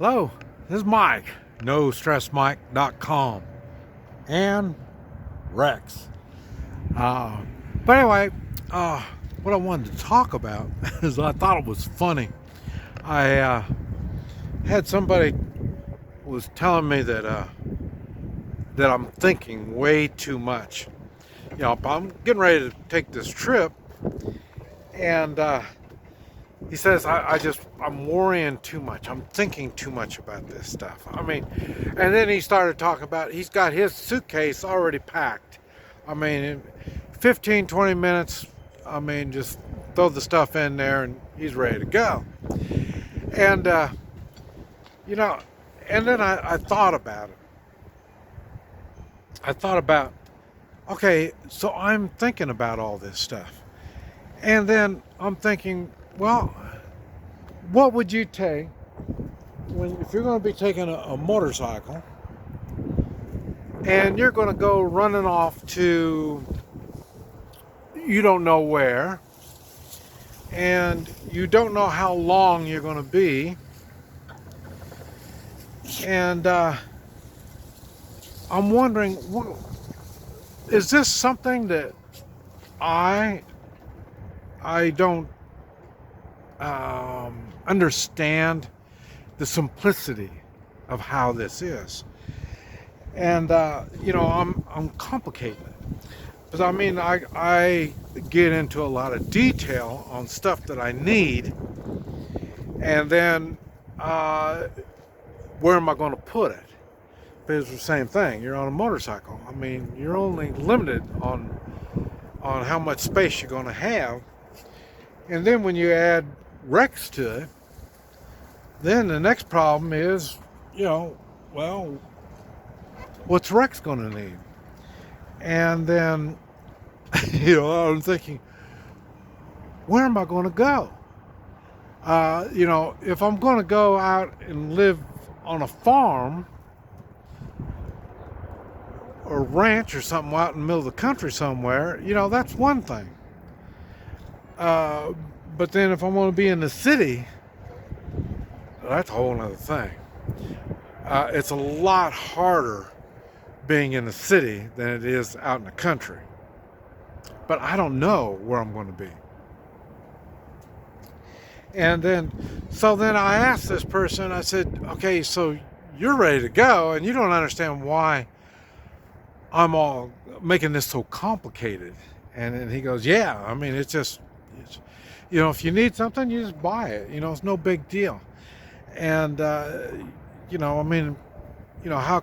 Hello, this is Mike, NoStressMike.com, and Rex. Uh, but anyway, uh, what I wanted to talk about is I thought it was funny. I had somebody was telling me that I'm thinking way too much. I'm getting ready to take this trip, and he says I'm worrying too much. I'm thinking too much about this stuff. And then he started talking about he's got his suitcase already packed. In 15, 20 minutes, just throw the stuff in there and he's ready to go. And you know, and then I thought about it. I thought about, okay, so I'm thinking about all this stuff. And then I'm thinking, well, what would you take if you're going to be taking a motorcycle and you're going to go running off to you don't know where, and you don't know how long you're going to be, and I'm wondering, is this something that I don't understand the simplicity of how this is, and I'm complicated it. Because I get into a lot of detail on stuff that I need, and then where am I going to put it? Because it's the same thing. You're on a motorcycle. You're only limited on how much space you're going to have, and then when you add Rex to it, then the next problem is, well, what's Rex going to need? And then, I'm thinking, where am I going to go? If I'm going to go out and live on a farm or ranch or something out in the middle of the country somewhere, that's one thing. But then if I'm going to be in the city, that's a whole other thing. It's a lot harder being in the city than it is out in the country. But I don't know where I'm going to be. And then I asked this person, I said, okay, so you're ready to go and you don't understand why I'm all making this so complicated. And he goes, yeah, it's if you need something, you just buy it. It's no big deal. And, how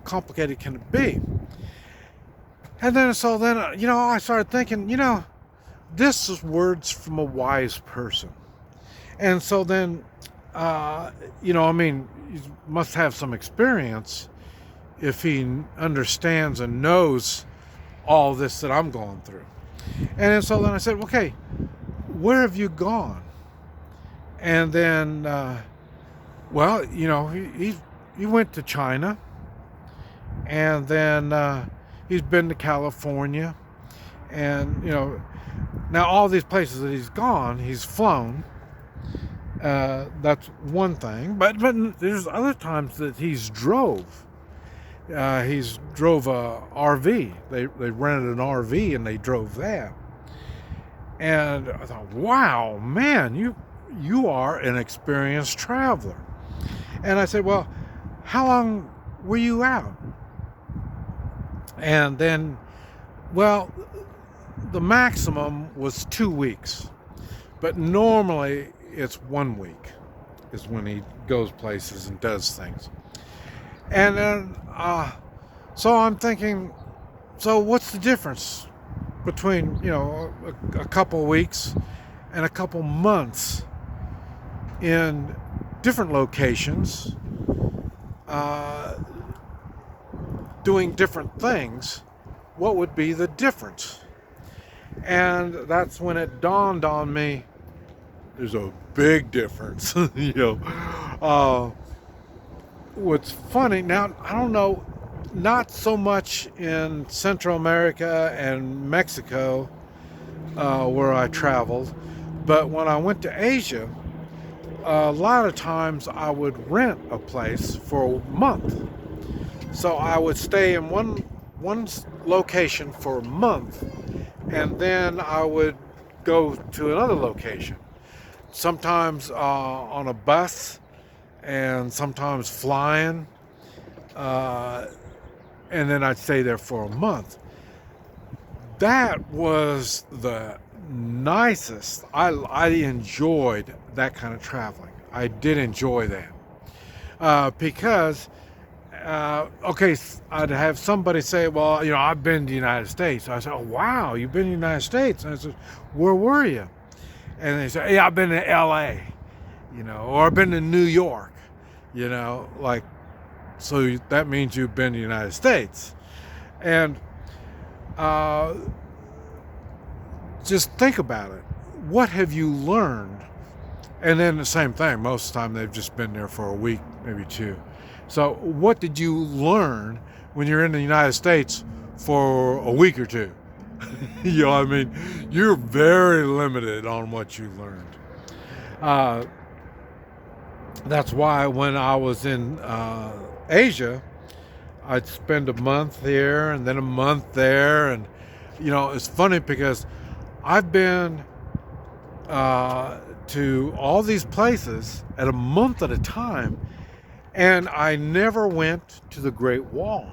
complicated can it be? And then, I started thinking, this is words from a wise person. And so then, he must have some experience if he understands and knows all this that I'm going through. And so then I said, okay, where have you gone? And then, he went to China, and then he's been to California, and now all these places that he's gone, he's flown. That's one thing, but there's other times that he's drove. He's drove a RV. They rented an RV and they drove that. And I thought, wow, man, you are an experienced traveler. And I said, well, how long were you out? And then, well, the maximum was 2 weeks, but normally it's 1 week is when he goes places and does things. And then, so I'm thinking, so what's the difference between, a couple weeks and a couple months in different locations, doing different things? What would be the difference? And that's when it dawned on me, there's a big difference. What's funny now, I don't know, not so much in Central America and Mexico, where I traveled, but when I went to Asia, a lot of times I would rent a place for a month. So I would stay in one location for a month, and then I would go to another location. Sometimes on a bus, and sometimes flying, uh, and then I'd stay there for a month. That was the nicest. I enjoyed that kind of traveling. I did enjoy that because okay, I'd have somebody say, well, I've been to the United States. I said, oh, wow, you've been to the United States? And I said, where were you? And they say, yeah, I've been to LA, or I've been to New York, like, so that means you've been to the United States. And just think about it. What have you learned? And then the same thing. Most of the time they've just been there for a week, maybe two. So what did you learn when you're in the United States for a week or two? You're very limited on what you learned. That's why when I was in Asia, I'd spend a month here and then a month there. And, it's funny because I've been to all these places at a month at a time, and I never went to the Great Wall.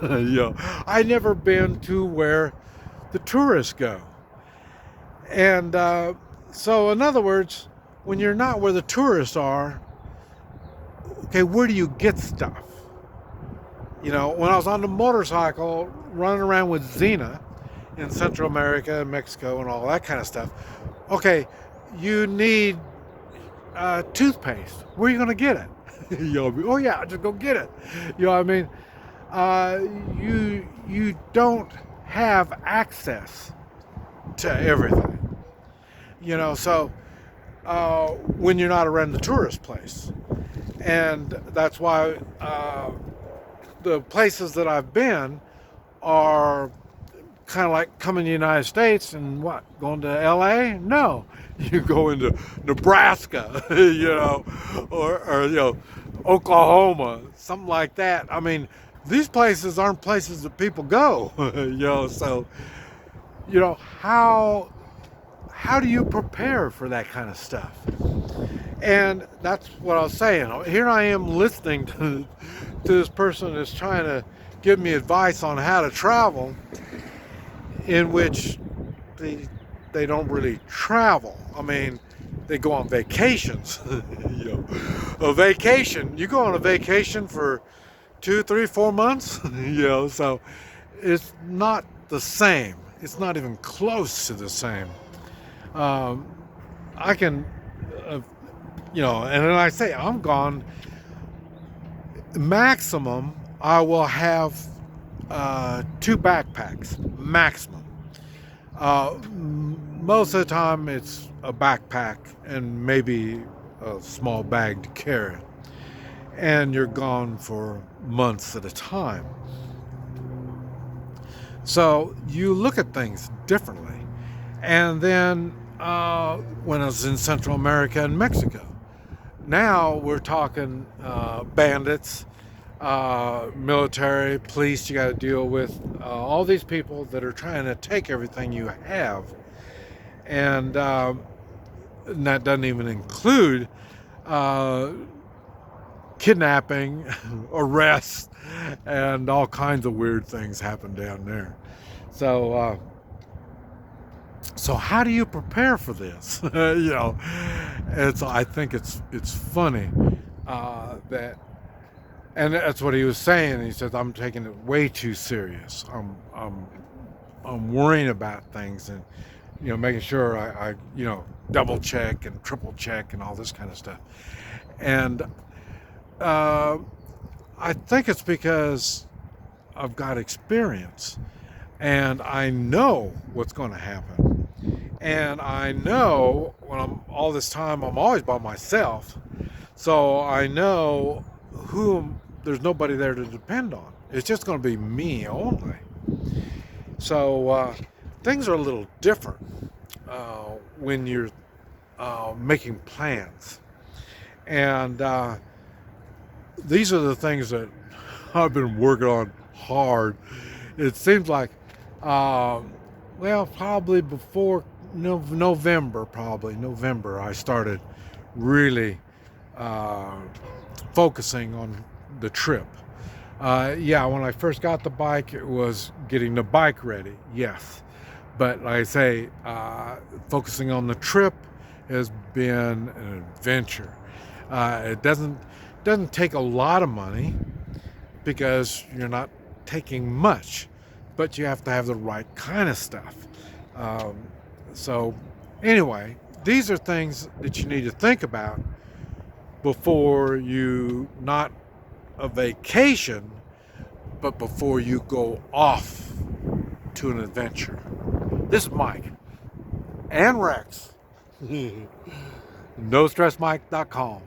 I never been to where the tourists go. And so, in other words, when you're not where the tourists are, okay, where do you get stuff? When I was on the motorcycle running around with Xena in Central America and Mexico and all that kind of stuff, okay, you need toothpaste. Where are you going to get it? Oh yeah, just go get it. You don't have access to everything. So when you're not around the tourist place, and that's why the places that I've been are kind of like coming to the United States and going to LA? No, you go into Nebraska, or Oklahoma, something like that. These places aren't places that people go, So, how do you prepare for that kind of stuff? And that's what I was saying. Here I am listening to this person that's trying to give me advice on how to travel, in which they don't really travel. They go on vacations. A vacation. You go on a vacation for 2, 3, 4 months. So it's not the same. It's not even close to the same. I can, and then I say I'm gone. Maximum, I will have 2 backpacks, maximum. Most of the time it's a backpack and maybe a small bag to carry. And you're gone for months at a time. So you look at things differently. And then when I was in Central America and Mexico, now we're talking bandits, military, police. You got to deal with all these people that are trying to take everything you have, and that doesn't even include kidnapping, arrests, and all kinds of weird things happen down there. So how do you prepare for this? I think it's funny that, and that's what he was saying. He says, I'm taking it way too serious. I'm worrying about things, and making sure I double check and triple check and all this kind of stuff. And I think it's because I've got experience, and I know what's going to happen. And I know when all this time I'm always by myself, so I know there's nobody there to depend on. It's just going to be me only. So things are a little different when you're making plans. And these are the things that I've been working on hard. It seems like, well, probably before November, I started really uh, focusing on the trip. Yeah, when I first got the bike, it was getting the bike ready, yes. But like I say, focusing on the trip has been an adventure. It doesn't take a lot of money because you're not taking much, but you have to have the right kind of stuff. Um, so anyway, these are things that you need to think about before you, not a vacation, but before you go off to an adventure. This is Mike and Rex. NoStressMike.com.